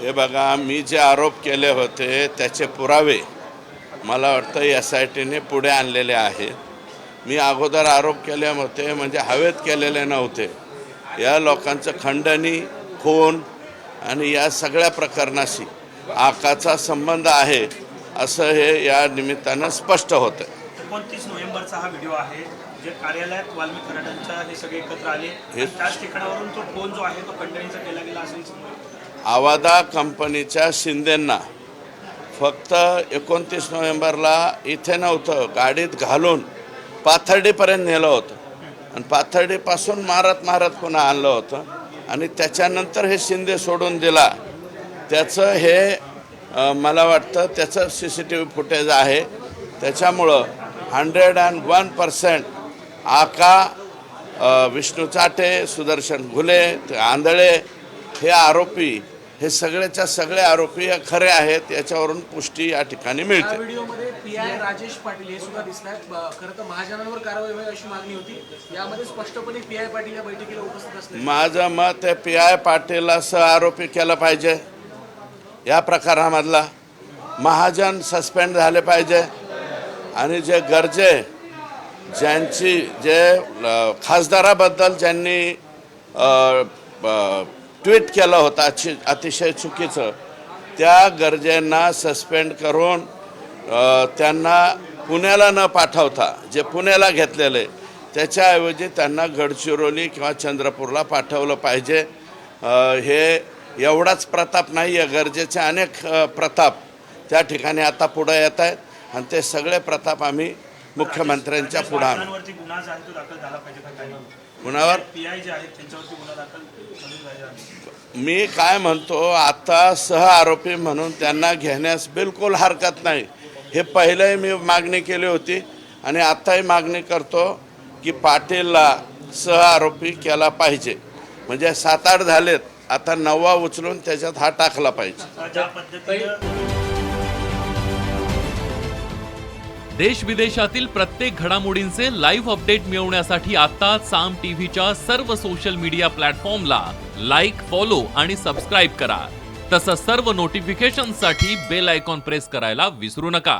हे बघा, मी जे आरोप केले होते त्याचे पुरावे मला वाटतं SITने पुढे आणलेले आहेत. मी अगोदर आरोप केले होते म्हणजे हवेत केलेले नव्हते. या लोकांचं खंडणी, खून आणि या सगळ्या प्रकरणाशी आकाचा संबंध आहे असं हे या निमित्तानं स्पष्ट होतं. 29 नोव्हेंबरचा हा व्हिडिओ आहे, जे कार्यालयात वाल्मिक कराडांच्या हे सगळे एकत्र आले, त्याच ठिकाणावरून तो फोन जो आहे तो खंडणीचा केला गेला असेल. आवादा कंपनीच्या शिंदेंना फक्त 29 नोव्हेंबरला इथे नव्हतं, गाडीत घालून पाथर्डीपर्यंत नेलं होतं आणि पाथर्डीपासून मारत पुन्हा आणलं होतं आणि त्याच्यानंतर हे शिंदे सोडून दिला. त्याचं हे मला वाटतं त्याचं CCTV फुटेज आहे. त्याच्यामुळं 101% आका, विष्णू चाटे, सुदर्शन घुले, आंधळे हे आरोपी, हे सगळेच्या सगळे आरोपी खरे आहेत याच्यावरून पुष्टी या ठिकाणी मिळते. व्हिडिओमध्ये PI राजेश पाटील हे सुद्धा दिसतात. खरं तर महाजनांवर कारवाई व्हावी अशी मागणी होती. यामध्ये स्पष्टपणे PI पाटील या बैठकीला उपस्थित असले. माझं मत आहे PI पाटीलला आरोपी केलं पाहिजे या प्रकारामधला. महाजन सस्पेंड झाले पाहिजे आणि जे गरजे ज्यांची जे खासदाराबद्दल ज्यांनी ट्विट केलं होतं अतिशय चुकीचं, त्या गरजेंना सस्पेंड करून त्यांना पुण्याला न पाठवता जे पुण्याला घेतलेले त्याच्याऐवजी त्यांना गडचिरोली किंवा चंद्रपूरला पाठवलं पाहिजे. हे एवढाच प्रताप नाही आहे, गरजेचे अनेक प्रताप त्या ठिकाणी आता पुढे येत आहेत आणि ते सगळे प्रताप आम्ही मुख्यमंत्र्यांच्या पुढे आणू. कुणावर PI जे आहेत त्यांच्यावरती गुन्हा दाखल. मी काय म्हणतो, आता सह आरोपी म्हणून त्यांना घेण्यास बिलकुल हरकत नाही. हे पहिलेही मी मागणी केली होती आणि आत्ताही मागणी करतो की पाटीलला सह आरोपी केला पाहिजे. म्हणजे 7-8 झालेत, आता 9वा उचलून त्याच्यात हा टाकला पाहिजे. ज्या पद्धतीने देश विदेशातील प्रत्येक घडामोडींचे लाईव्ह अपडेट मिळवण्यासाठी आता साम टीव्हीच्या सर्व सोशल मीडिया प्लॅटफॉर्मला लाईक, फॉलो आणि सबस्क्राईब करा. तसंच सर्व नोटिफिकेशनसाठी बेल आयकॉन प्रेस करायला विसरू नका.